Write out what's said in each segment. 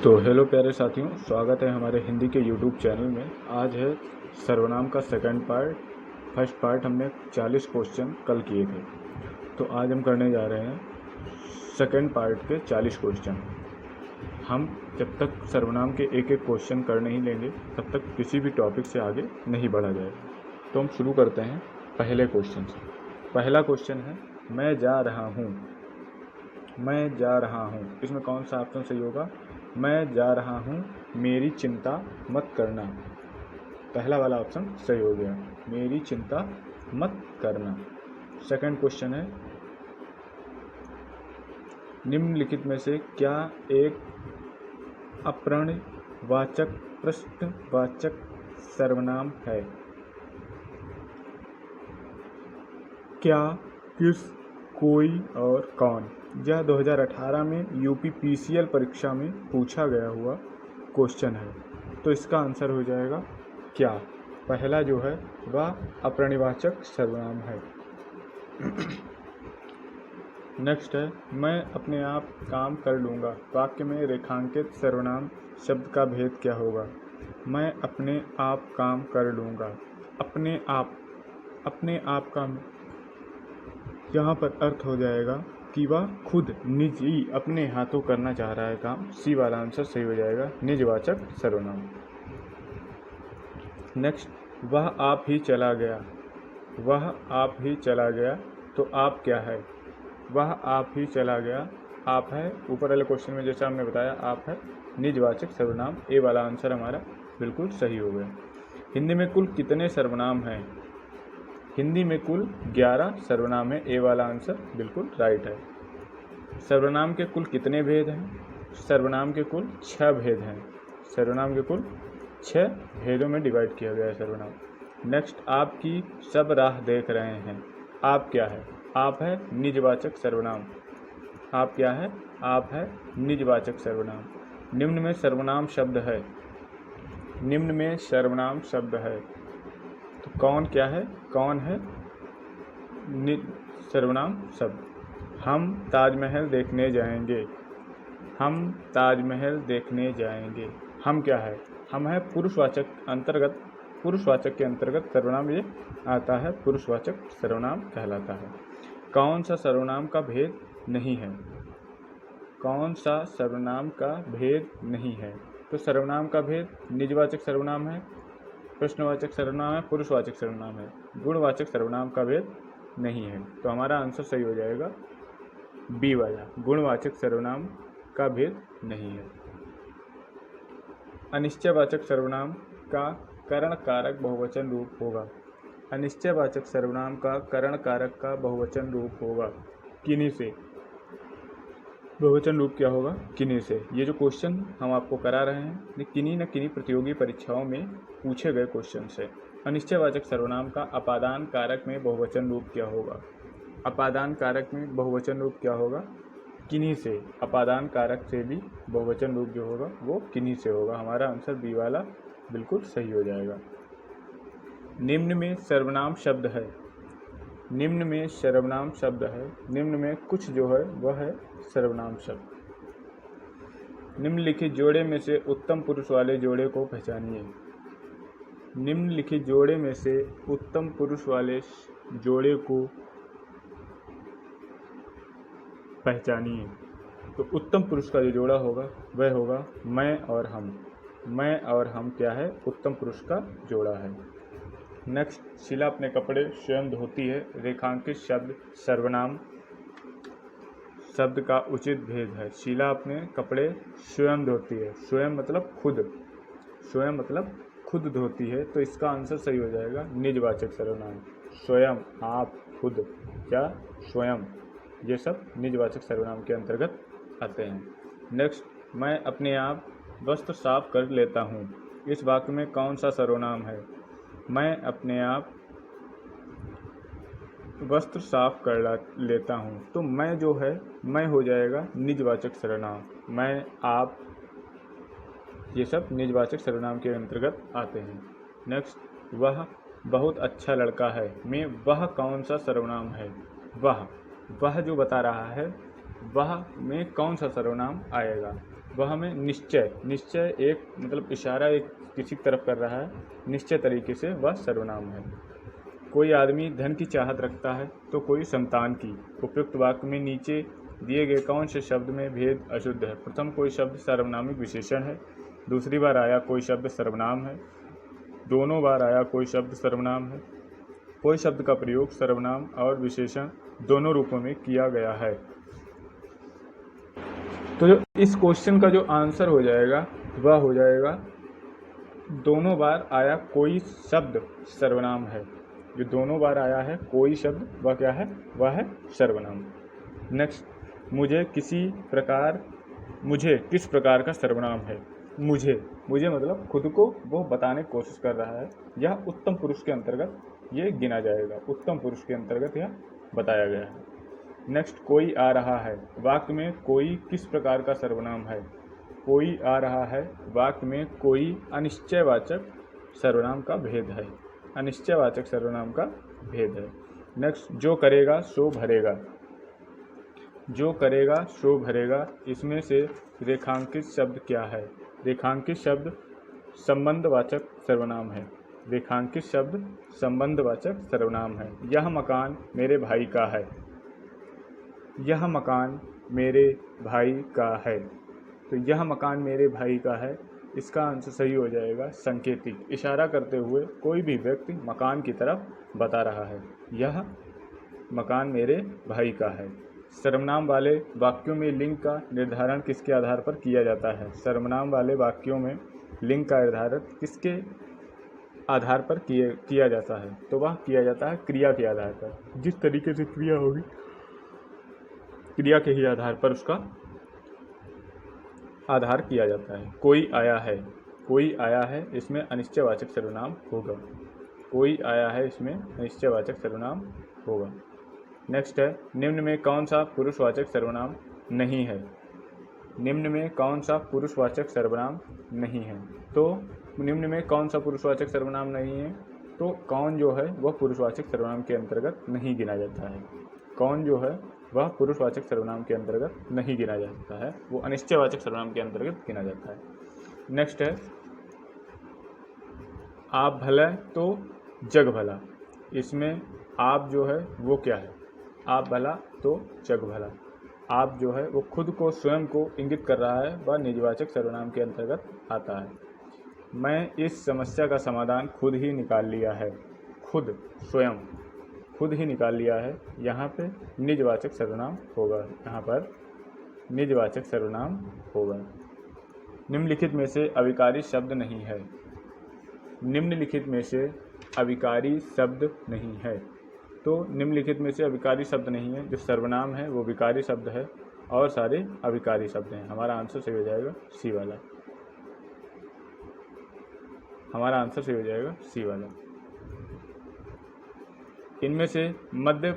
तो हेलो प्यारे साथियों, स्वागत है हमारे हिंदी के यूट्यूब चैनल में। आज है सर्वनाम का सेकंड पार्ट। फर्स्ट पार्ट हमने 40 क्वेश्चन कल किए थे, तो आज हम करने जा रहे हैं सेकंड पार्ट के 40 क्वेश्चन। हम जब तक सर्वनाम के एक एक क्वेश्चन कर नहीं लेंगे तब तक किसी भी टॉपिक से आगे नहीं बढ़ा जाएगा। तो हम शुरू करते हैं पहले क्वेश्चन से। पहला क्वेश्चन है मैं जा रहा हूँ। मैं जा रहा हूँ, इसमें कौन सा ऑप्शन सही होगा? मैं जा रहा हूँ, मेरी चिंता मत करना। पहला वाला ऑप्शन सही हो गया, मेरी चिंता मत करना। सेकंड क्वेश्चन है निम्नलिखित में से क्या एक अप्रणवाचक प्रश्नवाचक सर्वनाम है? क्या, किस, कोई और कौन। यह 2018 में यूपीपीसीएल परीक्षा में पूछा गया हुआ क्वेश्चन है, तो इसका आंसर हो जाएगा क्या। पहला जो है वह अप्रणवाचक सर्वनाम है। नेक्स्ट है मैं अपने आप काम कर लूँगा। वाक्य में रेखांकित सर्वनाम शब्द का भेद क्या होगा? मैं अपने आप काम कर लूँगा। अपने आप का यहाँ पर अर्थ हो जाएगा कि वह खुद निजी अपने हाथों करना चाह रहा है काम। सी वाला आंसर सही हो जाएगा, निजवाचक सर्वनाम। नेक्स्ट, वह आप ही चला गया। वह आप ही चला गया, तो आप क्या है? वह आप ही चला गया, आप है। ऊपर वाले क्वेश्चन में जैसा हमने बताया आप है निजवाचक सर्वनाम। ए वाला आंसर हमारा बिल्कुल सही हो गया। हिंदी में कुल कितने सर्वनाम हैं? हिंदी में कुल 11 सर्वनाम है। ए वाला आंसर बिल्कुल राइट है। सर्वनाम के कुल कितने भेद हैं? सर्वनाम के कुल 6 भेद हैं। सर्वनाम के कुल 6 भेदों में डिवाइड किया गया है सर्वनाम। नेक्स्ट, आपकी सब राह देख रहे हैं। आप क्या है? आप है निजवाचक सर्वनाम। आप क्या है? आप है निजवाचक सर्वनाम। निम्न में सर्वनाम शब्द है। निम्न में सर्वनाम शब्द है, तो कौन क्या है? कौन है सर्वनाम शब्द? हम ताजमहल देखने जाएंगे। हम ताजमहल देखने जाएंगे। हम क्या है? हम है पुरुषवाचक अंतर्गत। पुरुषवाचक के अंतर्गत सर्वनाम ये आता है, पुरुषवाचक सर्वनाम कहलाता है। कौन सा सर्वनाम का भेद नहीं है? कौन सा सर्वनाम का भेद नहीं है? तो सर्वनाम का भेद निजवाचक सर्वनाम है, प्रश्नवाचक सर्वनाम है, पुरुषवाचक सर्वनाम है। गुणवाचक सर्वनाम का भेद नहीं है, तो हमारा आंसर सही हो जाएगा बी वाला, गुणवाचक सर्वनाम का भेद नहीं है। अनिश्चयवाचक सर्वनाम का करण कारक बहुवचन रूप होगा। अनिश्चयवाचक सर्वनाम का करण कारक का बहुवचन रूप होगा किन्हीं से। बहुवचन रूप क्या होगा? किन्हीं से। ये जो क्वेश्चन हम आपको करा रहे हैं ये किन्हीं न किन्हीं प्रतियोगी परीक्षाओं में पूछे गए क्वेश्चन से। अनिश्चयवाचक सर्वनाम का अपादान कारक में बहुवचन रूप क्या होगा? अपादान कारक में बहुवचन रूप क्या होगा? किन्हीं से। अपादान कारक से भी बहुवचन रूप जो होगा वो किन्हीं से होगा। हमारा आंसर बी वाला बिल्कुल सही हो जाएगा। निम्न में सर्वनाम शब्द है। निम्न में सर्वनाम शब्द है। निम्न में कुछ जो है वह है सर्वनाम शब्द। निम्नलिखित जोड़े में से उत्तम पुरुष वाले जोड़े को पहचानिए। निम्नलिखित जोड़े में से उत्तम पुरुष वाले जोड़े को पहचानिए। तो उत्तम पुरुष का जो जोड़ा होगा वह होगा मैं और हम। मैं और हम क्या है? उत्तम पुरुष का जोड़ा है। नेक्स्ट, शीला अपने कपड़े स्वयं धोती है। रेखांकित शब्द सर्वनाम शब्द का उचित भेद है। शीला अपने कपड़े स्वयं धोती है। स्वयं मतलब खुद। स्वयं मतलब खुद धोती है, तो इसका आंसर सही हो जाएगा निजवाचक सर्वनाम। स्वयं, आप, खुद, क्या, स्वयं, ये सब निजवाचक सर्वनाम के अंतर्गत आते हैं। नेक्स्ट, मैं अपने आप वस्त्र साफ कर लेता हूँ। इस वाक्य में कौन सा सर्वनाम है? मैं अपने आप वस्त्र साफ कर लेता हूँ, तो मैं जो है मैं हो जाएगा निजवाचक सर्वनाम। मैं, आप, ये सब निजवाचक सर्वनाम के अंतर्गत आते हैं। नेक्स्ट, वह बहुत अच्छा लड़का है में वह कौन सा सर्वनाम है? वह जो बता रहा है वह में कौन सा सर्वनाम आएगा? वह हमें निश्चय एक मतलब इशारा एक किसी तरफ कर रहा है, निश्चय तरीके से वह सर्वनाम है। कोई आदमी धन की चाहत रखता है तो कोई संतान की। उपयुक्त वाक्य में नीचे दिए गए कौन से शब्द में भेद अशुद्ध है? प्रथम कोई शब्द सार्वनामिक विशेषण है, दूसरी बार आया कोई शब्द सर्वनाम है, दोनों बार आया कोई शब्द सर्वनाम है, कोई शब्द का प्रयोग सर्वनाम और विशेषण दोनों रूपों में किया गया है। तो जो इस क्वेश्चन का जो आंसर हो जाएगा वह हो जाएगा दोनों बार आया कोई शब्द सर्वनाम है। जो दोनों बार आया है कोई शब्द वह क्या है? वह है सर्वनाम। नेक्स्ट, मुझे किस प्रकार का सर्वनाम है? मुझे मतलब खुद को वो बताने की कोशिश कर रहा है। यह उत्तम पुरुष के अंतर्गत ये गिना जाएगा, उत्तम पुरुष के अंतर्गत यह बताया गया है। नेक्स्ट, कोई आ रहा है वाक्य में कोई किस प्रकार का सर्वनाम है? कोई आ रहा है वाक्य में कोई अनिश्चयवाचक सर्वनाम का भेद है, अनिश्चयवाचक सर्वनाम का भेद है। नेक्स्ट, जो करेगा सो भरेगा, जो करेगा सो भरेगा, इसमें से रेखांकित शब्द क्या है? रेखांकित शब्द संबंधवाचक सर्वनाम है, रेखांकित शब्द संबंधवाचक सर्वनाम है। यह मकान मेरे भाई का है, यह मकान मेरे भाई का है। तो यह मकान मेरे भाई का है, इसका आंसर सही हो जाएगा संकेतिक, इशारा करते हुए कोई भी व्यक्ति मकान की तरफ बता रहा है, यह मकान मेरे भाई का है। सर्वनाम वाले वाक्यों में लिंग का निर्धारण किसके आधार पर किया जाता है? सर्वनाम वाले वाक्यों में लिंग का निर्धारण किसके आधार पर किया जाता है? तो वह किया जाता है क्रिया के आधार पर। जिस तरीके से क्रिया होगी क्रिया के ही आधार पर उसका आधार किया जाता है। कोई आया है, कोई आया है, इसमें अनिश्चयवाचक सर्वनाम होगा, कोई आया है इसमें अनिश्चयवाचक सर्वनाम होगा। नेक्स्ट है, निम्न में कौन सा पुरुषवाचक सर्वनाम नहीं है? निम्न में कौन सा पुरुषवाचक सर्वनाम नहीं है? तो निम्न में कौन सा पुरुषवाचक सर्वनाम नहीं है? तो कौन जो है वह पुरुषवाचक सर्वनाम के अंतर्गत नहीं गिना जाता है। कौन जो है वह पुरुषवाचक सर्वनाम के अंतर्गत नहीं गिना जाता है, वो अनिश्चयवाचक सर्वनाम के अंतर्गत गिना जाता है। नेक्स्ट है, आप भला तो जग भला, इसमें आप जो है वो क्या है? आप भला तो जग भला, आप जो है वो खुद को स्वयं को इंगित कर रहा है, वह निजवाचक सर्वनाम के अंतर्गत आता है। मैं इस समस्या का समाधान खुद ही निकाल लिया है, खुद स्वयं खुद ही निकाल लिया है, यहाँ पे निजवाचक सर्वनाम होगा, यहाँ पर निजवाचक सर्वनाम होगा। निम्नलिखित में से अविकारी शब्द नहीं है, निम्नलिखित में से अविकारी शब्द नहीं है। तो निम्नलिखित में से अविकारी शब्द नहीं है, जो सर्वनाम है वो विकारी शब्द है और सारे अविकारी शब्द हैं। हमारा आंसर सही हो जाएगा सी वाला, हमारा आंसर सही हो जाएगा सी वाला। इनमें से मध्य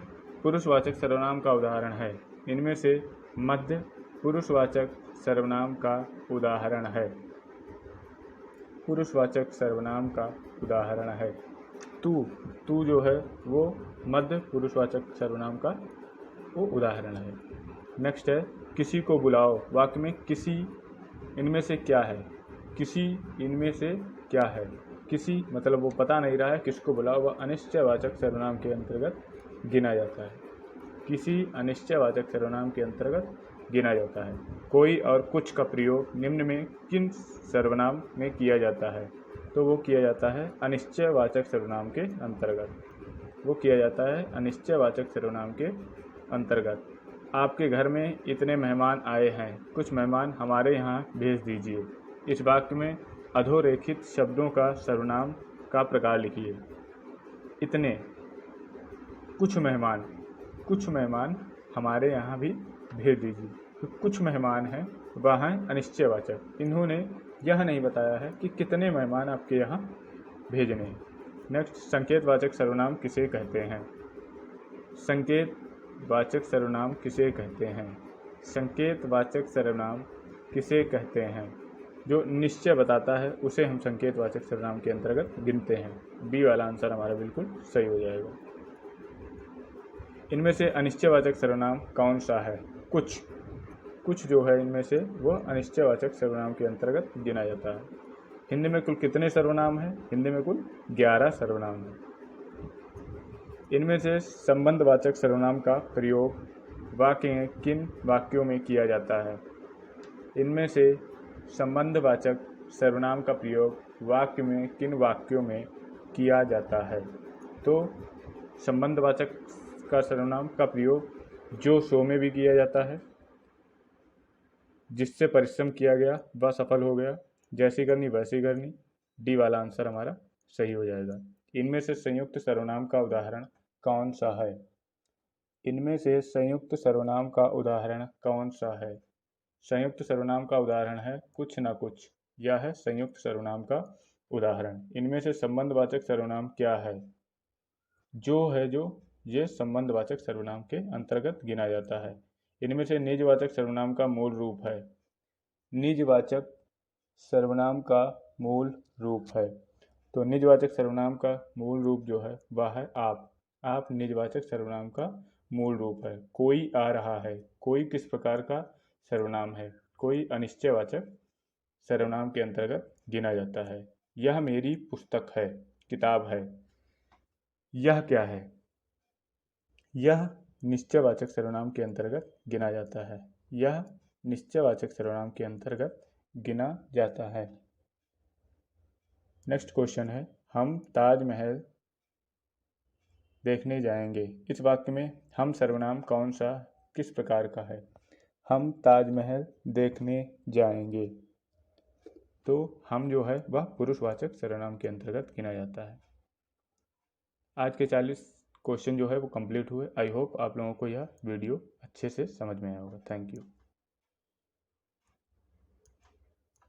पुरुषवाचक सर्वनाम का उदाहरण है, इनमें से मध्य पुरुषवाचक सर्वनाम का उदाहरण है, पुरुषवाचक सर्वनाम का उदाहरण है। तू जो है वो मध्य पुरुषवाचक सर्वनाम का वो उदाहरण है। नेक्स्ट है, किसी को बुलाओ, वाक्य में किसी इनमें से क्या है? किसी इनमें से क्या है? किसी मतलब वो पता नहीं रहा है किसको बुलाओ, वह अनिश्चयवाचक सर्वनाम के अंतर्गत गिना जाता है, किसी अनिश्चयवाचक सर्वनाम के अंतर्गत गिना जाता है। कोई और कुछ का प्रयोग निम्न में किन सर्वनाम में किया जाता है? तो वो किया जाता है अनिश्चयवाचक सर्वनाम के अंतर्गत, वो किया जाता है अनिश्चयवाचक सर्वनाम के अंतर्गत। आपके घर में इतने मेहमान आए हैं, कुछ मेहमान हमारे यहाँ भेज दीजिए। इस वाक्य में अधोरेखित शब्दों का सर्वनाम का प्रकार लिखिए। इतने, कुछ मेहमान हमारे यहाँ भी भेज दीजिए। तो कुछ मेहमान हैं वह हैं अनिश्चयवाचक, इन्होंने यह नहीं बताया है कि कितने मेहमान आपके यहाँ भेजने हैं। नेक्स्ट, संकेतवाचक सर्वनाम किसे कहते हैं? संकेतवाचक सर्वनाम किसे कहते हैं? संकेतवाचक सर्वनाम किसे कहते हैं? जो निश्चय बताता है उसे हम संकेतवाचक सर्वनाम के अंतर्गत गिनते हैं। बी वाला आंसर हमारा बिल्कुल सही हो जाएगा। इनमें से अनिश्चयवाचक सर्वनाम कौन सा है? कुछ, कुछ जो है इनमें से वह अनिश्चयवाचक सर्वनाम के अंतर्गत गिना जाता है। हिंदी में कुल कितने सर्वनाम हैं? हिंदी में कुल 11 सर्वनाम हैं। इनमें से संबंधवाचक सर्वनाम का प्रयोग वाक्य में किन वाक्यों में किया जाता है? इनमें से संबंधवाचक सर्वनाम का प्रयोग वाक्य में किन वाक्यों में किया जाता है? तो संबंधवाचक का सर्वनाम का प्रयोग जो सो में भी किया जाता है, जिससे परिश्रम किया गया वह सफल हो गया, जैसी करनी वैसी करनी, डी वाला आंसर हमारा सही हो जाएगा। इनमें से संयुक्त सर्वनाम का उदाहरण कौन सा है? इनमें से संयुक्त सर्वनाम का उदाहरण कौन सा है? संयुक्त सर्वनाम का उदाहरण है कुछ ना कुछ। यह है संयुक्त सर्वनाम का उदाहरण। इनमें से संबंधवाचक सर्वनाम क्या है? जो ये संबंधवाचक सर्वनाम के अंतर्गत गिना जाता है। इनमें से निजवाचक सर्वनाम का मूल रूप है। निजवाचक सर्वनाम का मूल रूप है। तो निजवाचक सर्वनाम का मूल रूप जो है वह है आप। आप निजवाचक सर्वनाम का मूल रूप है। कोई आ रहा है, कोई किस प्रकार का सर्वनाम है? कोई अनिश्चयवाचक सर्वनाम के अंतर्गत गिना जाता है। यह मेरी पुस्तक है, किताब है। यह क्या है? यह निश्चयवाचक सर्वनाम के अंतर्गत गिना जाता है। यह निश्चयवाचक सर्वनाम के अंतर्गत गिना जाता है। नेक्स्ट क्वेश्चन है, हम ताजमहल देखने जाएंगे। इस वाक्य में हम सर्वनाम कौन सा किस प्रकार का है? हम ताजमहल देखने जाएंगे। तो हम जो है वह पुरुषवाचक सर्वनाम के अंतर्गत गिना जाता है। आज के 40 क्वेश्चन जो है वो कंप्लीट हुए। आई होप आप लोगों को यह वीडियो अच्छे से समझ में आया होगा। Thank you.